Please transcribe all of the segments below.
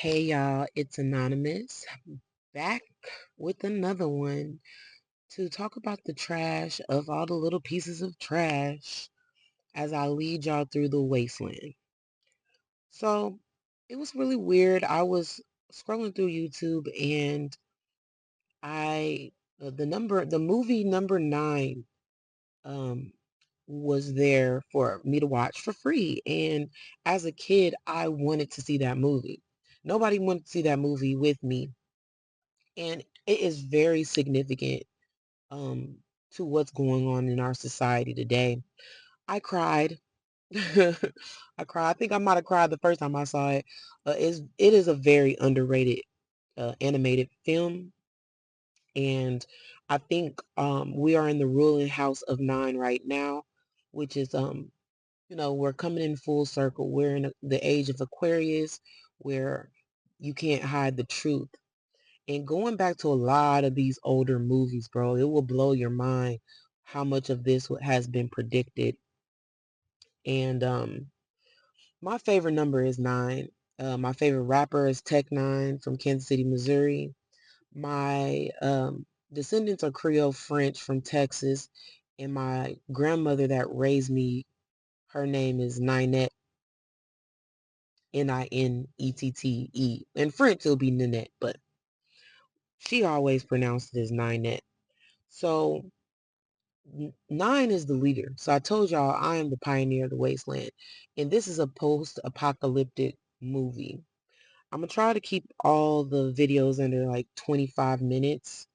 Hey y'all, it's Anonymous back with another one to talk about the trash of all the little pieces of trash as I lead y'all through the wasteland. So it was really weird. I was scrolling through YouTube and I the movie number 9 um was there for me to watch for free. And as a kid, I wanted to see that movie. Nobody wanted to see that movie with me. And it is very significant um, to what's going on in our society today. I cried. I cried. I think I might have cried the first time I saw it. It is a very underrated animated film, and I think we are in the ruling house of 9 right now, which is we're coming in full circle. We're in the age of Aquarius, where you can't hide the truth. And going back to a lot of these older movies, bro, it will blow your mind how much of this has been predicted. And my favorite number is 9. My favorite rapper is Tech Nine from Kansas City, Missouri. My descendants are Creole French from Texas. And my grandmother that raised me, her name is Ninette, Ninette. In French, it'll be Ninette, but she always pronounced it as Ninette. So 9 is the leader. So I told y'all I am the pioneer of the wasteland. And this is a post-apocalyptic movie. I'm going to try to keep all the videos under like 25 minutes.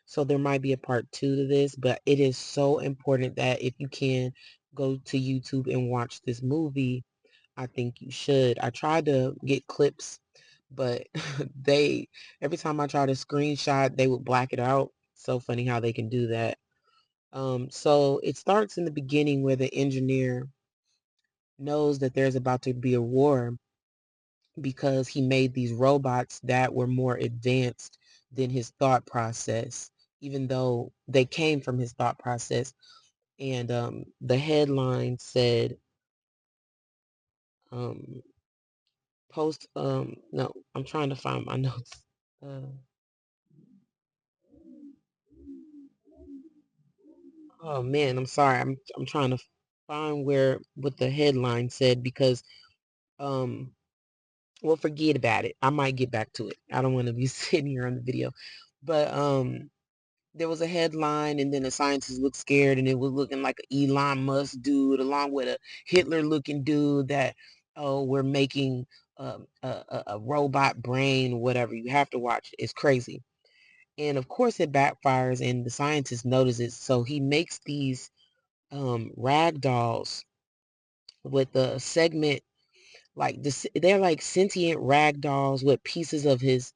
So there might be a part 2 to this, but it is so important that if you can go to YouTube and watch this movie, I think you should. I tried to get clips, but they every time I try to screenshot, they would black it out. So funny how they can do that. So it starts in the beginning where the engineer knows that there's about to be a war because he made these robots that were more advanced than his thought process, even though they came from his thought process. And the headline said, um, no, I'm trying to find my notes. Uh, oh man, I'm sorry. I'm trying to find where what the headline said because um well, forget about it. I might get back to it. I don't want to be sitting here on the video. But there was a headline and then the scientists looked scared and it was looking like an Elon Musk dude along with a Hitler looking dude that, oh, we're making a robot brain, whatever. You have to watch it. It's crazy. And of course it backfires and the scientist notices. So he makes these rag dolls with a segment like this. They're like sentient rag dolls with pieces of his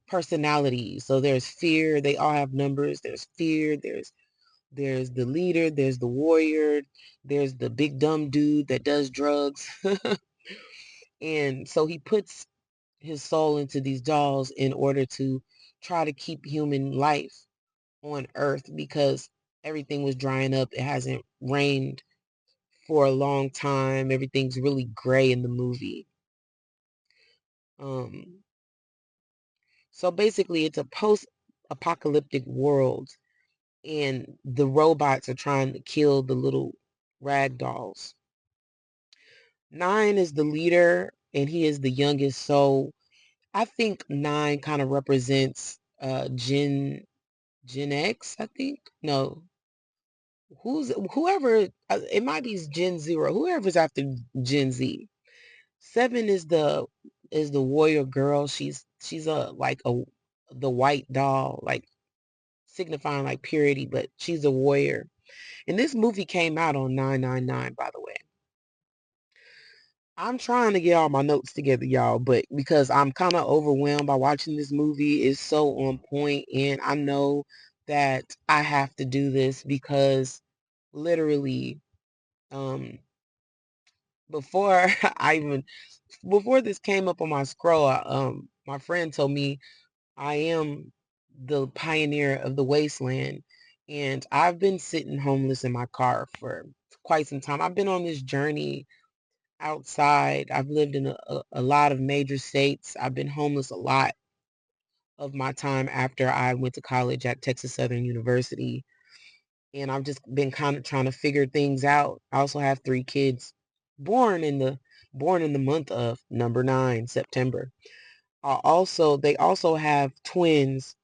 personality. So there's fear. They all have numbers. There's fear. There's the leader. There's the warrior. There's the big dumb dude that does drugs. And so he puts his soul into these dolls in order to try to keep human life on Earth because everything was drying up. It hasn't rained for a long time. Everything's really gray in the movie. Um, so basically, it's a post-apocalyptic world, and the robots are trying to kill the little rag dolls. 9 is the leader, and he is the youngest. So I think 9 kind of represents Gen X. I think no, whoever it might be Gen Zero. Whoever's after Gen Z. 7 is the warrior girl. She's a like a the white doll, like signifying like purity, but she's a warrior. And this movie came out on 9/99, by the way. I'm trying to get all my notes together, y'all, but because I'm kind of overwhelmed by watching this movie, it's so on point, and I know that I have to do this because literally, um, before I even before this came up on my scroll, my friend told me I am the pioneer of the wasteland, and I've been sitting homeless in my car for quite some time. I've been on this journey. outside. I've lived in a lot of major states. I've been homeless a lot of my time after I went to college at Texas Southern University. And I've just been kind of trying to figure things out. I also have 3 kids born in the born in the month of number 9, September. They also have twins.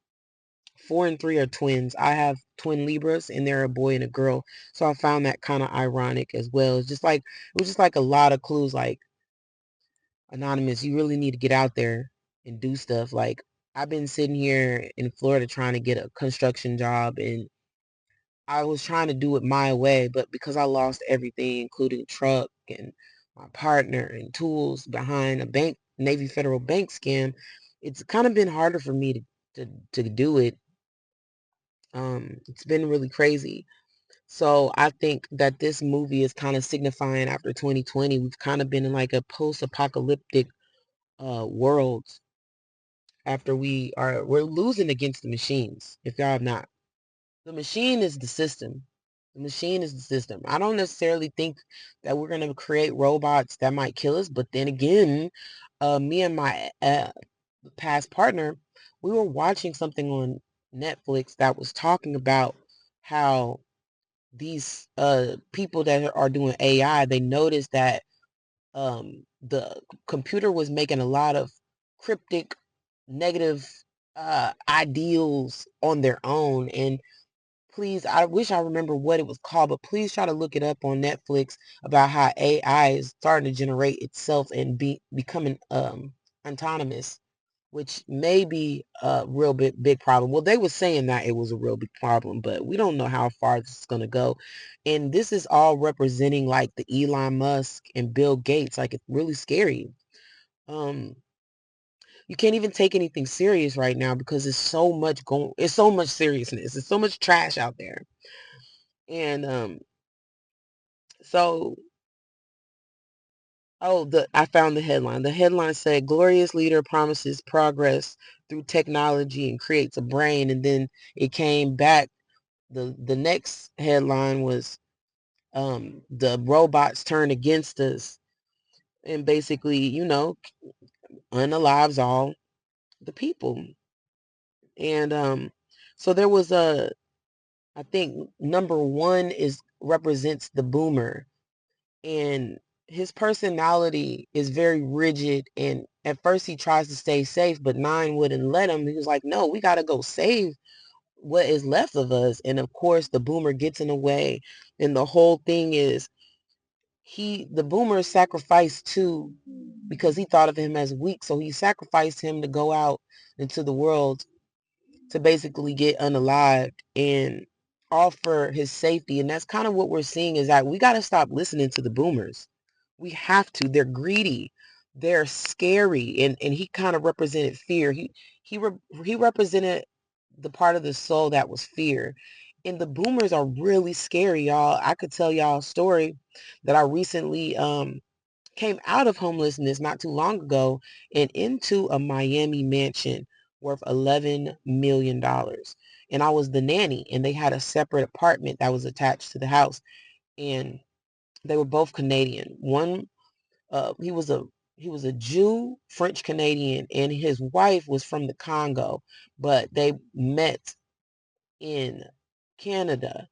4 and 3 are twins. I have twin Libras and they're a boy and a girl. So I found that kind of ironic as well. It was just like a lot of clues like Anonymous, you really need to get out there and do stuff. Like I've been sitting here in Florida trying to get a construction job and I was trying to do it my way, but because I lost everything, including truck and my partner and tools behind a Navy Federal bank scam, it's kind of been harder for me to do it. It's been really crazy. So I think that this movie is kind of signifying after 2020, we've kind of been in like a post-apocalyptic world after we're losing against the machines, if y'all have not. The machine is the system. The machine is the system. I don't necessarily think that we're going to create robots that might kill us, but then again, me and my past partner, we were watching something on Netflix that was talking about how these people that are doing AI, they noticed that the computer was making a lot of cryptic negative ideals on their own. And please, I wish I remember what it was called, but please try to look it up on Netflix about how AI is starting to generate itself and becoming autonomous, which may be a real big problem. Well, they were saying that it was a real big problem, but we don't know how far this is going to go. And this is all representing like the Elon Musk and Bill Gates. Like it's really scary. Um, you can't even take anything serious right now because it's so much seriousness. There's so much trash out there. And so I found the headline. The headline said glorious leader promises progress through technology and creates a brain. And then it came back. The next headline was the robots turn against us and basically, unalives all the people. And so there was I think number one is represents the boomer, and his personality is very rigid, and at first he tries to stay safe, but Nine wouldn't let him. He was like, no, we got to go save what is left of us. And of course the boomer gets in the way, and the whole thing is the boomer sacrificed too because he thought of him as weak, so he sacrificed him to go out into the world to basically get unalived and offer his safety. And that's kind of what we're seeing is that we got to stop listening to the boomers. We have to. They're greedy. They're scary. And he kind of represented fear. He represented the part of the soul that was fear. And the boomers are really scary, y'all. I could tell y'all a story that I recently came out of homelessness not too long ago and into a Miami mansion worth $11 million. And I was the nanny, and they had a separate apartment that was attached to the house. And they were both Canadian. One, he was a Jew, French Canadian, and his wife was from the Congo, but they met in Canada,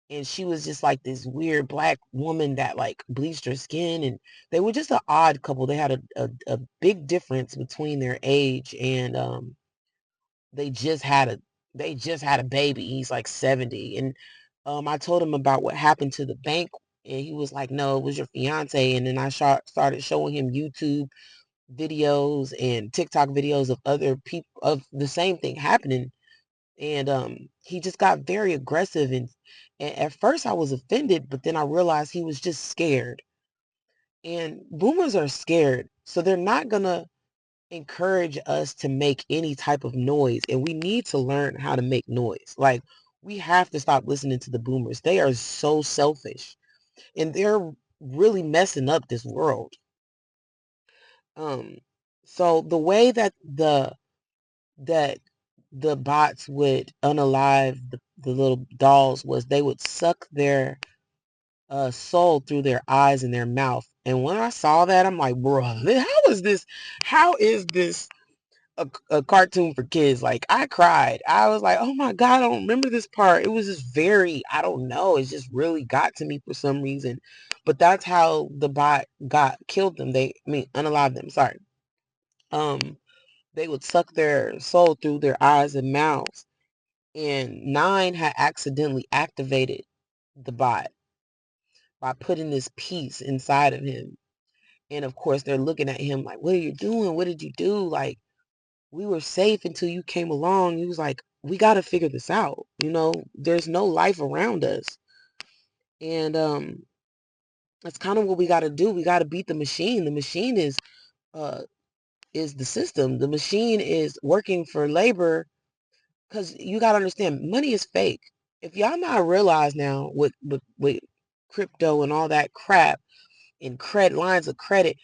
and she was just like this weird black woman that like bleached her skin, and they were just an odd couple. They had a big difference between their age, and they just had a they just had a baby. He's like 70, and I told him about what happened to the bank, and he was like, no, it was your fiance. And then I started showing him YouTube videos and TikTok videos of other people of the same thing happening, and he just got very aggressive, and at first I was offended, but then I realized he was just scared. And boomers are scared, so they're not gonna encourage us to make any type of noise, and we need to learn how to make noise. Like, we have to stop listening to the boomers. They are so selfish, and they're really messing up this world. um so the way that the bots would unalive the little dolls was they would suck their soul through their eyes and their mouth, And when I saw that, I'm like, bro, how is this a cartoon for kids? Like, I cried. I was like, oh my God, I don't remember this part. It was just very, I don't know. It just really got to me for some reason. But that's how the bot killed them. Unalived them. Sorry. They would suck their soul through their eyes and mouths. And Nine had accidentally activated the bot by putting this piece inside of him. And of course, they're looking at him like, what are you doing? What did you do? Like, we were safe until you came along. He was like, we got to figure this out. There's no life around us. And that's kind of what we got to do. We got to beat the machine. The machine is the system. The machine is working for labor, because you got to understand, money is fake. If y'all not realize now with crypto and all that crap and lines of credit,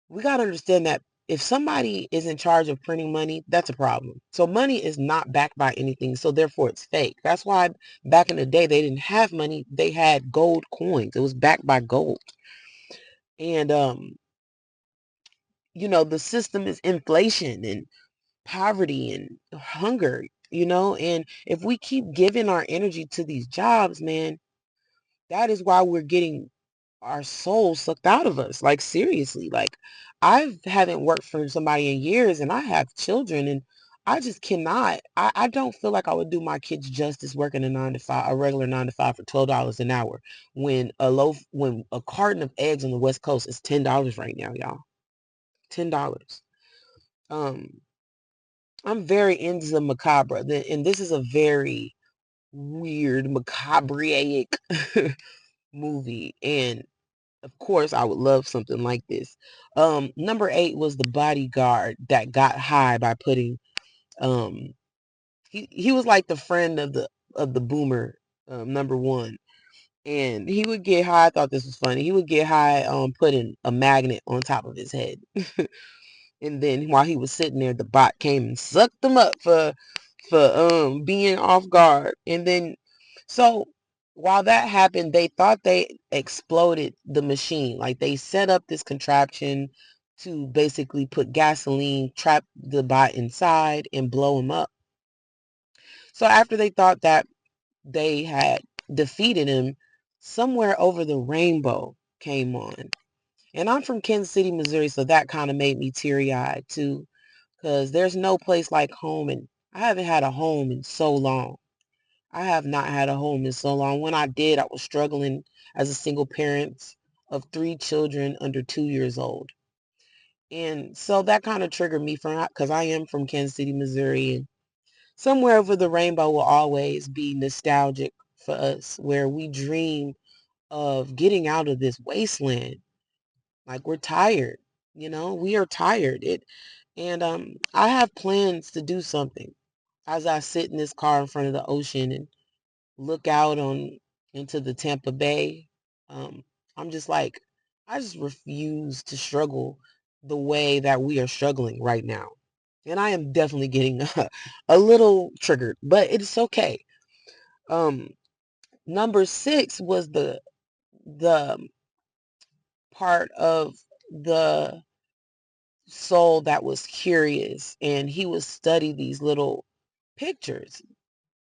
we got to understand that if somebody is in charge of printing money, that's a problem. So money is not backed by anything. So therefore it's fake. That's why back in the day, they didn't have money. They had gold coins. It was backed by gold. And, the system is inflation and poverty and hunger, and if we keep giving our energy to these jobs, man, that is why we're getting our soul sucked out of us. Like, seriously, like, I haven't worked for somebody in years, and I have children, and I just cannot. I don't feel like I would do my kids justice working a regular 9 to 5 for $12 an hour, when a carton of eggs on the West Coast is $10 right now, y'all. $10. Um, I'm very into the macabre, and this is a very weird, macabre movie, and of course, I would love something like this. Number 8 was The Bodyguard that got high by putting um he was like the friend of the boomer, number 1. And he would get high. I thought this was funny. He would get high putting a magnet on top of his head. And then while he was sitting there, the bot came and sucked him up for being off guard. And then, so while that happened, they thought they exploded the machine. Like, they set up this contraption to basically put gasoline, trap the bot inside, and blow him up. So after they thought that they had defeated him, Somewhere Over the Rainbow came on. And I'm from Kansas City, Missouri, so that kind of made me teary-eyed too, because there's no place like home, and I haven't had a home in so long. I have not had a home in so long. When I did, I was struggling as a single parent of 3 children under 2 years old. And so that kind of triggered me, because I am from Kansas City, Missouri, and Somewhere Over the Rainbow will always be nostalgic for us, where we dream of getting out of this wasteland. Like, we're tired, we are tired. And I have plans to do something as I sit in this car in front of the ocean and look out into the Tampa Bay. Um, I'm just like, I just refuse to struggle the way that we are struggling right now. And I am definitely getting a little triggered, but it's okay. Um, Number 6 was the part of the soul that was curious, and he would study these little pictures,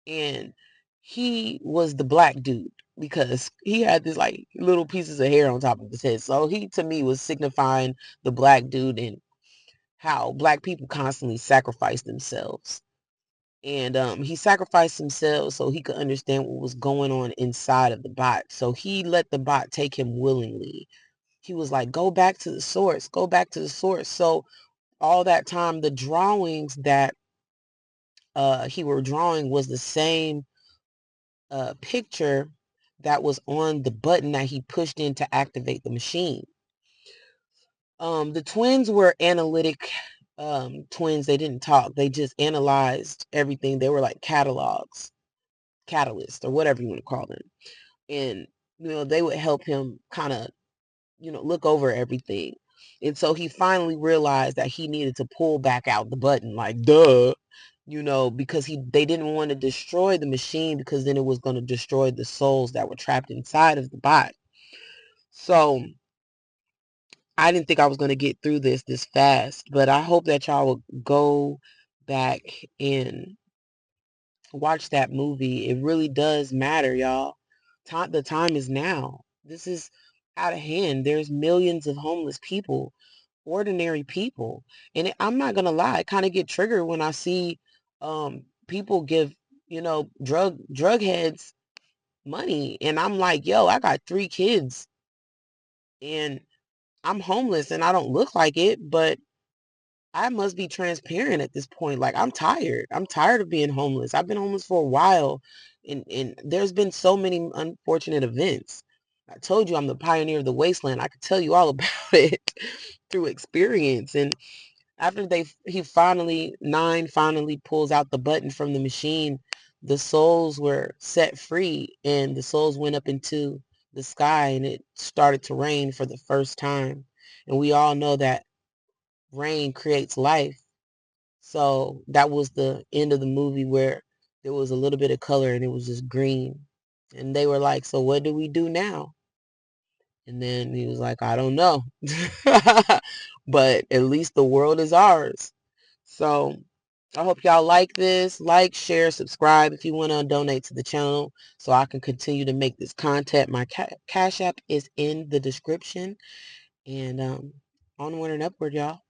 and he was the black dude because he had this like little pieces of hair on top of his head. So he, to me, was signifying the black dude and how black people constantly sacrifice themselves. And he sacrificed himself so he could understand what was going on inside of the bot. So he let the bot take him willingly. He was like, go back to the source, go back to the source. So all that time, the drawings that he were drawing was the same picture that was on the button that he pushed in to activate the machine. The twins were analytic twins. They didn't talk. They just analyzed everything. They were like catalysts, or whatever you want to call them. And, they would help him kind of, look over everything. And so he finally realized that he needed to pull back out the button, like, duh, because they didn't want to destroy the machine, because then it was going to destroy the souls that were trapped inside of the bot. So I didn't think I was going to get through this fast, but I hope that y'all will go back and watch that movie. It really does matter, y'all. The time is now. This is out of hand. There's millions of homeless people, ordinary people. And I'm not going to lie, I kind of get triggered when I see people give, drug heads money. And I'm like, yo, I got 3 kids and I'm homeless and I don't look like it, but I must be transparent at this point. Like, I'm tired. I'm tired of being homeless. I've been homeless for a while, and there's been so many unfortunate events. I told you I'm the pioneer of the Wasteland. I could tell you all about it through experience. And after Nine finally pulls out the button from the machine, the souls were set free, and the souls went up into the sky, and it started to rain for the first time. And we all know that rain creates life. So that was the end of the movie where there was a little bit of color and it was just green. And they were like, so what do we do now? And then he was like, I don't know. But at least the world is ours. So I hope y'all like this. Like, share, subscribe if you want to donate to the channel so I can continue to make this content. My Cash App is in the description. And onward and upward, y'all.